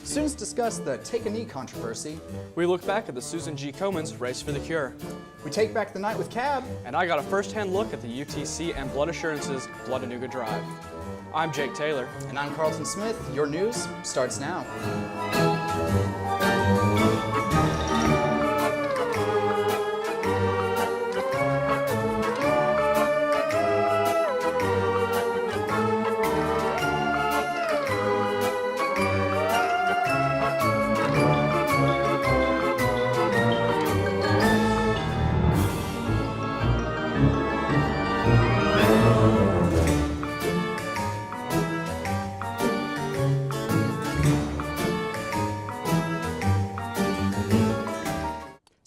Students discuss the Take a Knee controversy. We look back at the Susan G. Komen's Race for the Cure. We take back the night with Cab. And I got a first-hand look at the UTC and Blood Assurance's Blood-A-Nuga Drive. I'm Jake Taylor. And I'm Carlton Smith. Your news starts now.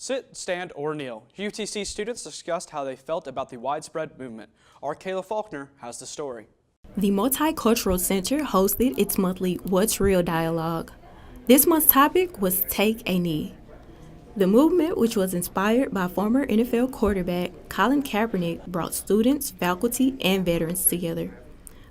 Sit, stand, or kneel. UTC students discussed how they felt about the widespread movement. Our Kayla Faulkner has the story. The Multicultural Center hosted its monthly What's Real dialogue. This month's topic was Take a Knee. The movement, which was inspired by former NFL quarterback Colin Kaepernick, brought students, faculty, and veterans together.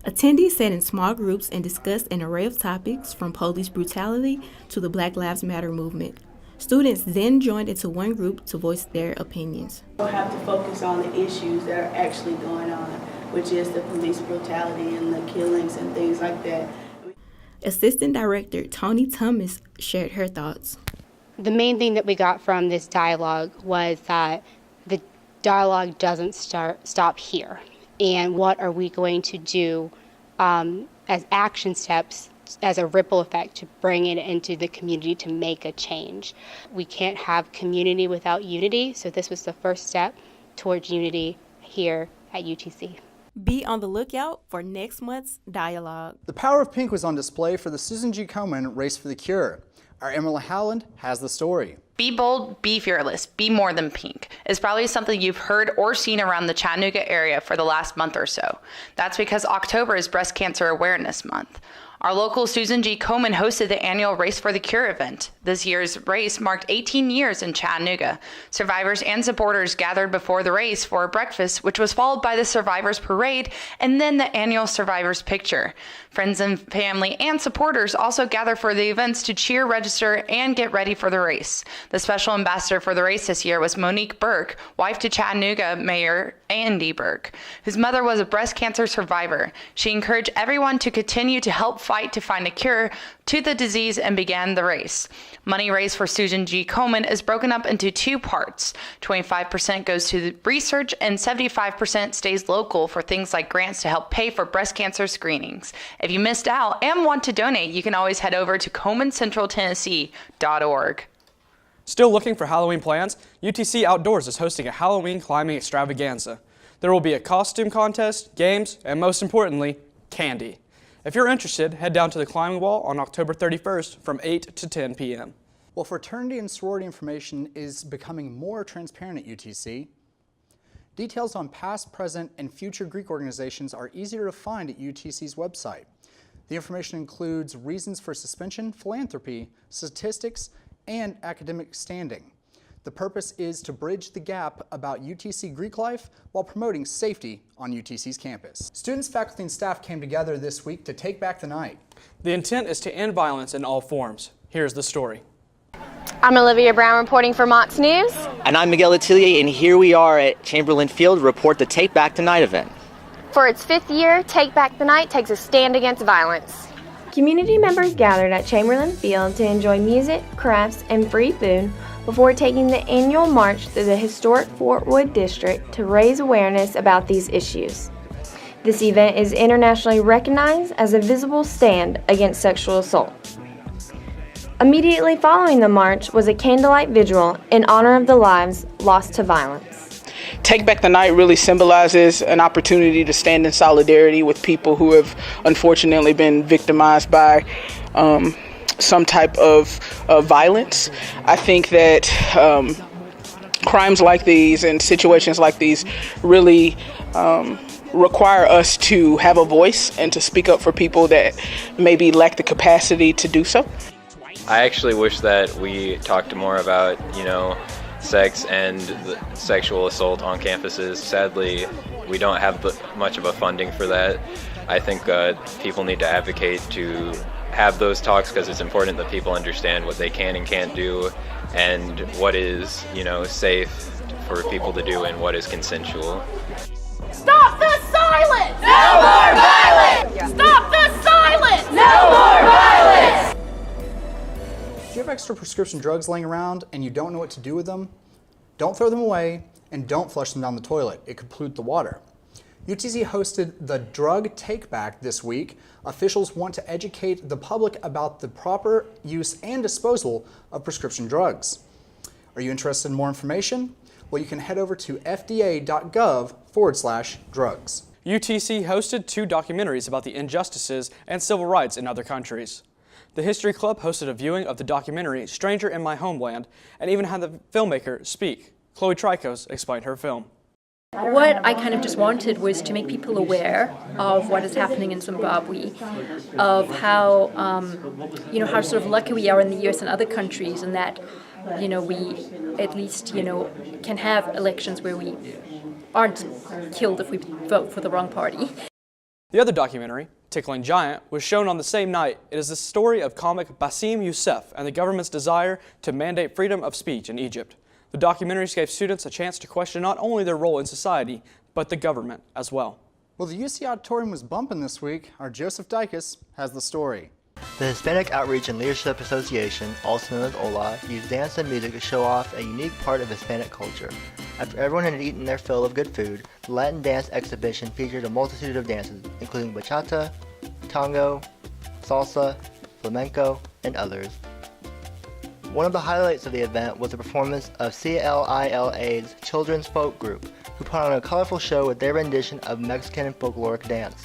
Attendees sat in small groups and discussed an array of topics from police brutality to the Black Lives Matter movement. Students then joined into one group to voice their opinions. We'll have to focus on the issues that are actually going on, which is the police brutality and the killings and things like that. Assistant Director Tony Thomas shared her thoughts. The main thing that we got from this dialogue was that the dialogue doesn't stop here. And what are we going to do as action steps as a ripple effect to bring it into the community to make a change. We can't have community without unity, so this was the first step towards unity here at UTC. Be on the lookout for next month's dialogue. The power of pink was on display for the Susan G. Komen Race for the Cure. Our Emily Howland has the story. Be bold, be fearless, be more than pink is probably something you've heard or seen around the Chattanooga area for the last month or so. That's because October is Breast Cancer Awareness Month. Our local Susan G. Komen hosted the annual Race for the Cure event. This year's race marked 18 years in Chattanooga. Survivors and supporters gathered before the race for a breakfast, which was followed by the Survivors Parade and then the annual Survivors Picture. Friends and family and supporters also gather for the events to cheer, register, and get ready for the race. The special ambassador for the race this year was Monique Burke, wife to Chattanooga Mayor Andy Burke, whose mother was a breast cancer survivor. She encouraged everyone to continue to help fight to find a cure to the disease and began the race. Money raised for Susan G. Komen is broken up into two parts. 25% goes to the research and 75% stays local for things like grants to help pay for breast cancer screenings. If you missed out and want to donate, you can always head over to KomenCentralTennessee.org. Still looking for Halloween plans? UTC Outdoors is hosting a Halloween climbing extravaganza. There will be a costume contest, games, and most importantly, candy. If you're interested, head down to the climbing wall on October 31st from 8 to 10 p.m. Well, fraternity and sorority information is becoming more transparent at UTC. Details on past, present, and future Greek organizations are easier to find at UTC's website. The information includes reasons for suspension, philanthropy, statistics, and academic standing. The purpose is to bridge the gap about UTC Greek life while promoting safety on UTC's campus. Students, faculty, and staff came together this week to take back the night. The intent is to end violence in all forms. Here's the story. I'm Olivia Brown reporting for Mocs News. And I'm Miguel Atelier, and here we are at Chamberlain Field to report the Take Back the Night event. For its 5th year, Take Back the Night takes a stand against violence. Community members gathered at Chamberlain Field to enjoy music, crafts, and free food before taking the annual march through the historic Fort Wood district to raise awareness about these issues. This event is internationally recognized as a visible stand against sexual assault. Immediately following the march was a candlelight vigil in honor of the lives lost to violence. Take Back the Night really symbolizes an opportunity to stand in solidarity with people who have unfortunately been victimized by some type of violence. I think that crimes like these and situations like these really require us to have a voice and to speak up for people that maybe lack the capacity to do so. I actually wish that we talked more about, sex and sexual assault on campuses. Sadly, we don't have much of a funding for that. I think people need to advocate to have those talks because it's important that people understand what they can and can't do and what is, safe for people to do and what is consensual. Stop the silence! No more violence! Stop the silence! No more violence! If you have extra prescription drugs laying around and you don't know what to do with them, don't throw them away and don't flush them down the toilet. It could pollute the water. UTC hosted the Drug Take Back this week. Officials want to educate the public about the proper use and disposal of prescription drugs. Are you interested in more information? Well, you can head over to fda.gov/drugs. UTC hosted 2 documentaries about the injustices and civil rights in other countries. The History Club hosted a viewing of the documentary Stranger in My Homeland and even had the filmmaker speak. Chloe Tricos explained her film. What I kind of just wanted was to make people aware of what is happening in Zimbabwe, of how, how sort of lucky we are in the US and other countries, and that, we at least, can have elections where we aren't killed if we vote for the wrong party. The other documentary, Tickling Giant, was shown on the same night. It is the story of comic Bassem Youssef and the government's desire to mandate freedom of speech in Egypt. The documentaries gave students a chance to question not only their role in society, but the government as well. Well, the UC Auditorium was bumping this week. Our Joseph Dykes has the story. The Hispanic Outreach and Leadership Association, also known as OLA, used dance and music to show off a unique part of Hispanic culture. After everyone had eaten their fill of good food, the Latin dance exhibition featured a multitude of dances, including bachata, tango, salsa, flamenco, and others. One of the highlights of the event was the performance of CLILA's children's folk group, who put on a colorful show with their rendition of Mexican folkloric dance.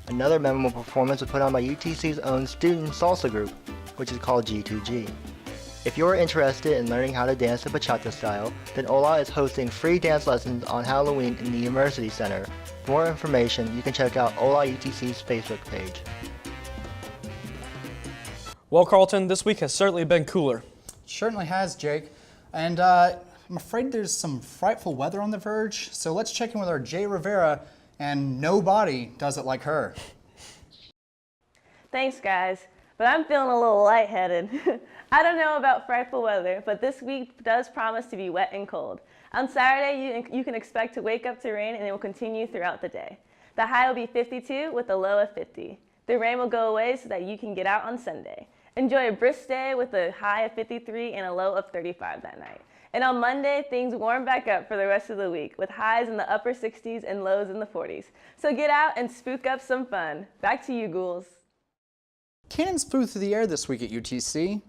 Another memorable performance was put on by UTC's own student salsa group, which is called G2G. If you're interested in learning how to dance the bachata style, then OLA is hosting free dance lessons on Halloween in the University Center. For more information, you can check out OLA UTC's Facebook page. Well, Carlton, this week has certainly been cooler. Certainly has, Jake. And I'm afraid there's some frightful weather on the verge, so let's check in with our Jay Rivera, and nobody does it like her. Thanks, guys, but I'm feeling a little lightheaded. I don't know about frightful weather, but this week does promise to be wet and cold. On Saturday, you can expect to wake up to rain, and it will continue throughout the day. The high will be 52 with a low of 50. The rain will go away so that you can get out on Sunday. Enjoy a brisk day with a high of 53 and a low of 35 that night. And on Monday, things warm back up for the rest of the week with highs in the upper 60s and lows in the 40s. So get out and spook up some fun. Back to you, ghouls. Cannons flew through the air this week at UTC.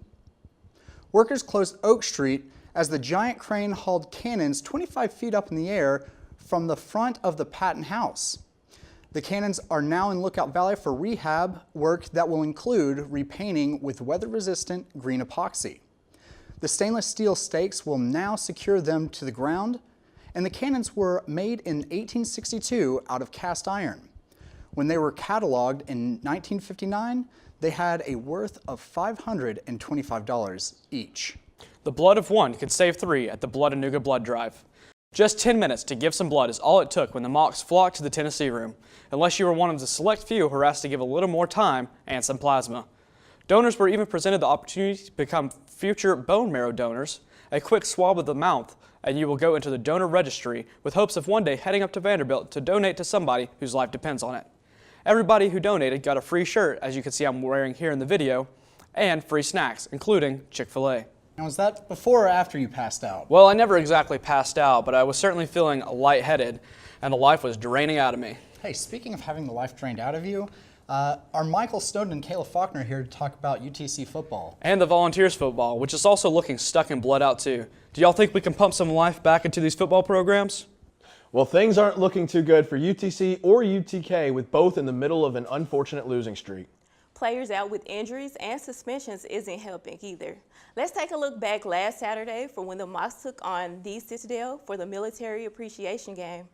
Workers closed Oak Street as the giant crane hauled cannons 25 feet up in the air from the front of the Patton House. The cannons are now in Lookout Valley for rehab work that will include repainting with weather-resistant green epoxy. The stainless steel stakes will now secure them to the ground, and the cannons were made in 1862 out of cast iron. When they were cataloged in 1959, they had a worth of $525 each. The blood of one could save 3 at the Blood and Nougat Blood Drive. Just 10 minutes to give some blood is all it took when the Mocs flocked to the Tennessee room, unless you were one of the select few who were asked to give a little more time and some plasma. Donors were even presented the opportunity to become future bone marrow donors. A quick swab of the mouth, and you will go into the donor registry with hopes of one day heading up to Vanderbilt to donate to somebody whose life depends on it. Everybody who donated got a free shirt, as you can see I'm wearing here in the video, and free snacks, including Chick-fil-A. And was that before or after you passed out? Well, I never exactly passed out, but I was certainly feeling lightheaded, and the life was draining out of me. Hey, speaking of having the life drained out of you, are Michael Snowden and Kayla Faulkner here to talk about UTC football. And the Volunteers football, which is also looking stuck and bled out too. Do y'all think we can pump some life back into these football programs? Well, things aren't looking too good for UTC or UTK, with both in the middle of an unfortunate losing streak. Players out with injuries and suspensions isn't helping either. Let's take a look back last Saturday for when the Mocs took on the Citadel for the Military Appreciation Game.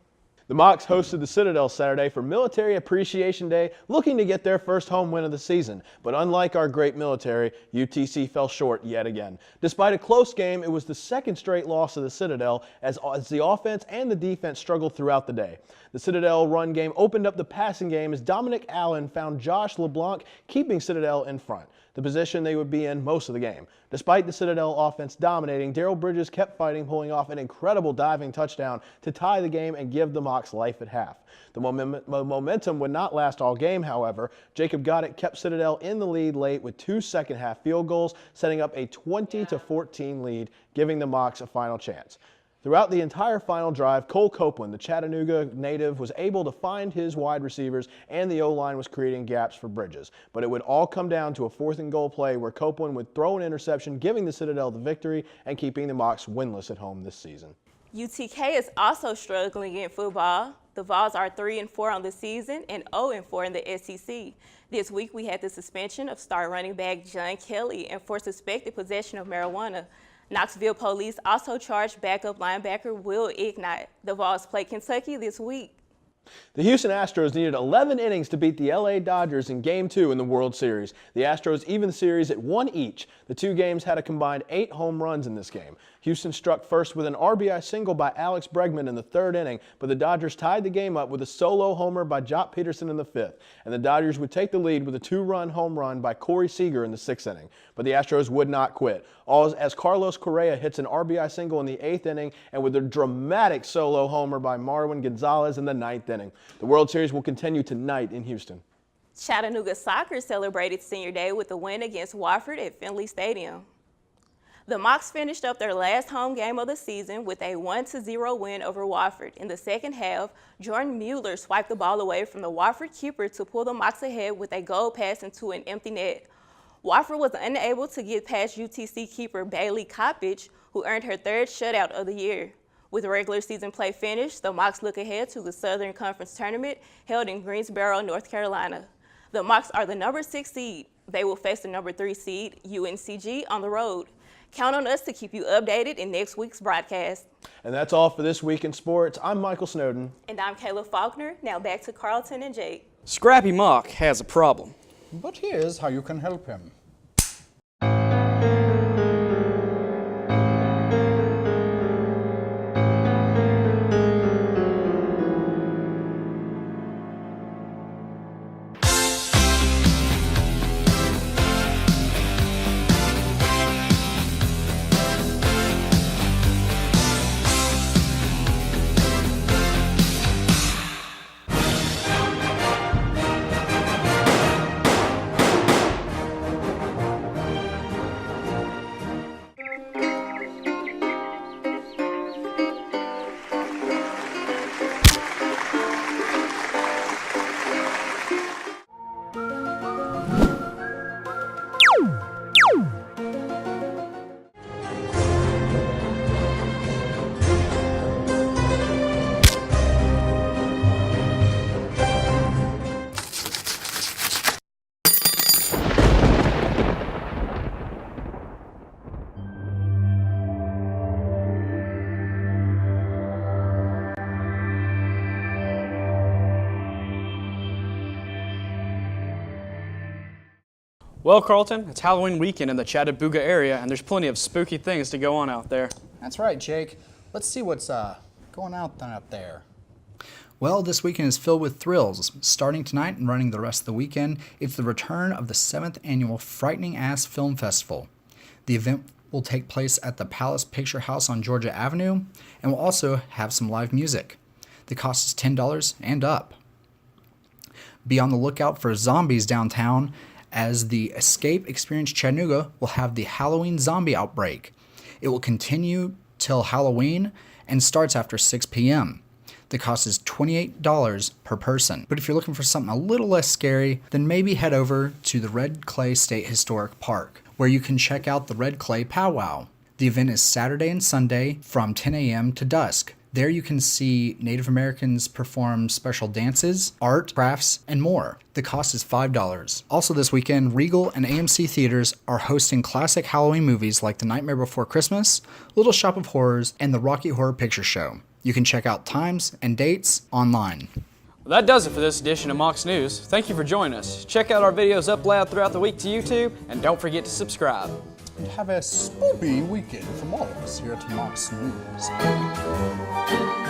The Mocs hosted the Citadel Saturday for Military Appreciation Day, looking to get their first home win of the season. But unlike our great military, UTC fell short yet again. Despite a close game, it was the second straight loss of the Citadel as the offense and the defense struggled throughout the day. The Citadel run game opened up the passing game as Dominic Allen found Josh LeBlanc keeping Citadel in front, the position they would be in most of the game. Despite the Citadel offense dominating, Darrell Bridges kept fighting, pulling off an incredible diving touchdown to tie the game and give the Mocs life at half. The momentum would not last all game, however. Jacob Goddard kept Citadel in the lead late with 2 second-half field goals, setting up a 20-14 lead, giving the Mocs a final chance. Throughout the entire final drive, Cole Copeland, the Chattanooga native, was able to find his wide receivers, and the O-line was creating gaps for Bridges. But it would all come down to a 4th-and-goal play where Copeland would throw an interception, giving the Citadel the victory and keeping the Mocs winless at home this season. UTK is also struggling in football. The Vols are 3-4 on the season and 0-4 in the SEC. This week we had the suspension of star running back John Kelly and for suspected possession of marijuana. Knoxville police also charged backup linebacker Will Ignite. The Vols play Kentucky this week. The Houston Astros needed 11 innings to beat the LA Dodgers in Game 2 in the World Series. The Astros evened the series at 1 each. The two games had a combined 8 home runs in this game. Houston struck first with an RBI single by Alex Bregman in the 3rd inning, but the Dodgers tied the game up with a solo homer by Jock Peterson in the 5th, and the Dodgers would take the lead with a 2-run home run by Corey Seager in the 6th inning. But the Astros would not quit, as Carlos Correa hits an RBI single in the 8th inning and with a dramatic solo homer by Marwin Gonzalez in the 9th inning. The World Series will continue tonight in Houston. Chattanooga Soccer celebrated Senior Day with a win against Wofford at Finley Stadium. The Mocs finished up their last home game of the season with a 1-0 win over Wofford. In the second half, Jordan Mueller swiped the ball away from the Wofford keeper to pull the Mocs ahead with a goal pass into an empty net. Wofford was unable to get past UTC keeper Bailey Coppage, who earned her 3rd shutout of the year. With regular season play finished, the Mocs look ahead to the Southern Conference Tournament held in Greensboro, North Carolina. The Mocs are the number 6 seed. They will face the number 3 seed, UNCG, on the road. Count on us to keep you updated in next week's broadcast. And that's all for this week in sports. I'm Michael Snowden. And I'm Kayla Faulkner. Now back to Carlton and Jake. Scrappy Mock has a problem. But here's how you can help him. Well, Carlton, it's Halloween weekend in the Chattanooga area, and there's plenty of spooky things to go on out there. That's right, Jake. Let's see what's going on out there. Well, this weekend is filled with thrills. Starting tonight and running the rest of the weekend, it's the return of the 7th annual Frightening Ass Film Festival. The event will take place at the Palace Picture House on Georgia Avenue, and will also have some live music. The cost is $10 and up. Be on the lookout for zombies downtown, as the Escape Experience Chattanooga will have the Halloween zombie outbreak. It will continue till Halloween and starts after 6 p.m. The cost is $28 per person. But if you're looking for something a little less scary, then maybe head over to the Red Clay State Historic Park, where you can check out the Red Clay Powwow. The event is Saturday and Sunday from 10 a.m. to dusk. There you can see Native Americans perform special dances, art, crafts, and more. The cost is $5. Also this weekend, Regal and AMC Theaters are hosting classic Halloween movies like The Nightmare Before Christmas, Little Shop of Horrors, and the Rocky Horror Picture Show. You can check out times and dates online. Well, that does it for this edition of Mocs News. Thank you for joining us. Check out our videos uploaded throughout the week to YouTube, and don't forget to subscribe. And have a spoopy weekend from all of us here at Mocs News.